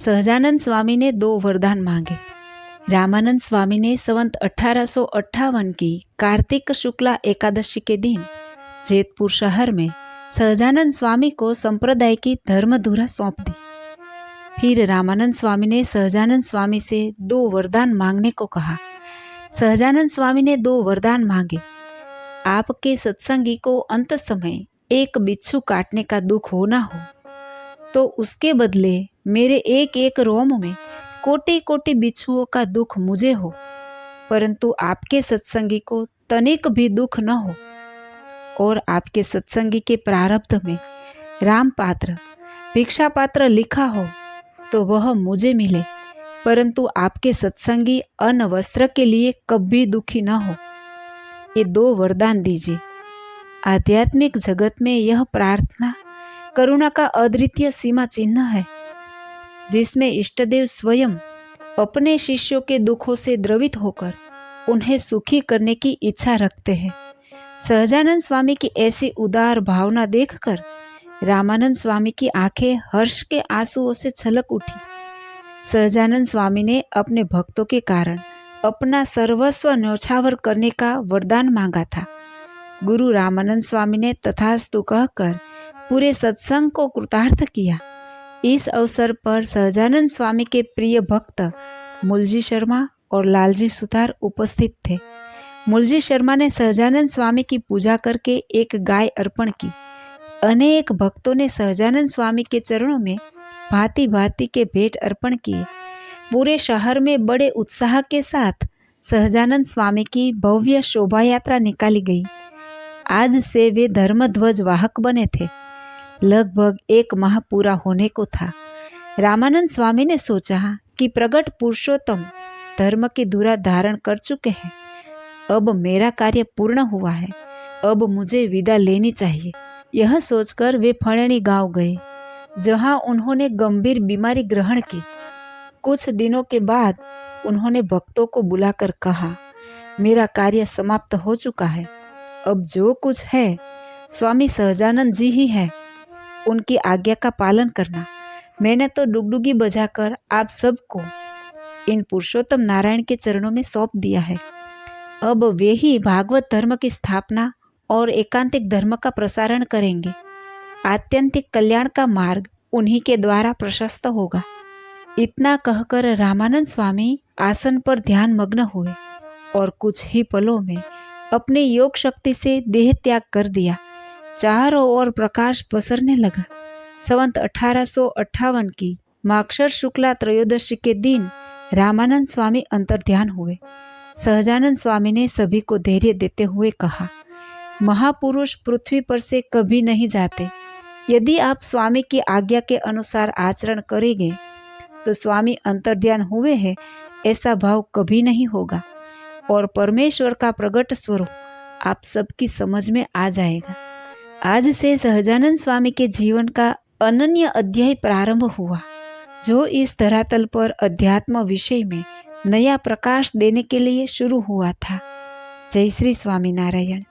सहजानंद स्वामी ने 2 वरदान मांगे। रामानंद स्वामी ने संवत 1858 की कार्तिक शुक्ला एकादशी के दिन जेतपुर शहर में सहजानंद स्वामी को संप्रदाय की धर्मधुरा सौंप दी। फिर रामानंद स्वामी ने सहजानंद स्वामी से 2 वरदान मांगने को कहा। सहजानंद स्वामी ने 2 वरदान मांगे। आपके सत्संगी को अंत समय एक बिच्छू काटने का दुख होना हो तो उसके बदले मेरे एक एक रोम में कोटि कोटि बिच्छुओं का दुख मुझे हो, परंतु आपके सत्संगी को तनिक भी दुख न हो। और आपके सत्संगी के प्रारब्ध में राम पात्र भिक्षा पात्र लिखा हो तो वह मुझे मिले, परंतु आपके सत्संगी अन्न वस्त्र के लिए कभी दुखी न हो। ये 2 वरदान दीजिए। आध्यात्मिक जगत में यह प्रार्थना करुणा का अद्वितीय सीमा चिन्ह है, जिसमें इष्टदेव स्वयं अपने शिष्यों के दुखों से द्रवित होकर उन्हें सुखी करने की इच्छा रखते हैं। सहजानंद स्वामी की ऐसी उदार भावना देखकर रामानंद स्वामी की आंखें हर्ष के आंसुओं से छलक उठी। सहजानंद स्वामी ने अपने भक्तों के कारण अपना सर्वस्व न्यौछावर करने का वरदान मांगा था। गुरु रामानंद स्वामी ने तथास्तु कहकर पूरे सत्संग को कृतार्थ किया। इस अवसर पर सहजानंद स्वामी के प्रिय भक्त मूलजी शर्मा और लालजी सुतार उपस्थित थे। मूलजी शर्मा ने सहजानंद स्वामी की पूजा करके एक गाय अर्पण की। अनेक भक्तों ने सहजानंद स्वामी के चरणों में भांति भांति के भेंट अर्पण किए। पूरे शहर में बड़े उत्साह के साथ सहजानंद स्वामी की भव्य शोभा यात्रा निकाली गई। आज से वे धर्मध्वज वाहक बने थे। लगभग 1 माह पूरा होने को था। रामानंद स्वामी ने सोचा कि प्रगट पुरुषोत्तम धर्म की धुरा धारण कर चुके हैं। अब मेरा कार्य पूर्ण हुआ है, अब मुझे विदा लेनी चाहिए। यह सोचकर वे फणेनी गांव गए, जहां उन्होंने गंभीर बीमारी ग्रहण की। कुछ दिनों के बाद उन्होंने भक्तों को बुलाकर कहा, मेरा कार्य समाप्त हो चुका है। अब जो कुछ है स्वामी सहजानंद जी ही है, उनकी आज्ञा का पालन करना। मैंने तो डुगडुगी बजाकर आप सबको इन पुरुषोत्तम नारायण के चरणों में सौंप दिया है। अब वे ही भागवत धर्म की स्थापना और एकांतिक धर्म का प्रसारण करेंगे। आत्यंतिक कल्याण का मार्ग उन्हीं के द्वारा प्रशस्त होगा। इतना कहकर रामानंद स्वामी आसन पर ध्यान मग्न हुए और कुछ ही पलों में अपनी योग शक्ति से देह त्याग कर दिया। चारों ओर प्रकाश पसरने लगा। संवत 1858 की माक्षर शुक्ला त्रयोदशी के दिन रामानंद स्वामी अंतर्ध्यान हुए। सहजानंद स्वामी ने सभी को धैर्य देते हुए कहा, महापुरुष पृथ्वी पर से कभी नहीं जाते। यदि आप स्वामी की आज्ञा के अनुसार आचरण करेंगे तो स्वामी अंतर्ध्यान हुए हैं ऐसा भाव कभी नहीं होगा और परमेश्वर का प्रगट स्वरूप आप सबकी समझ में आ जाएगा। आज से सहजानंद स्वामी के जीवन का अनन्य अध्याय प्रारंभ हुआ, जो इस धरातल पर अध्यात्म विषय में नया प्रकाश देने के लिए शुरू हुआ था। जय श्री स्वामीनारायण।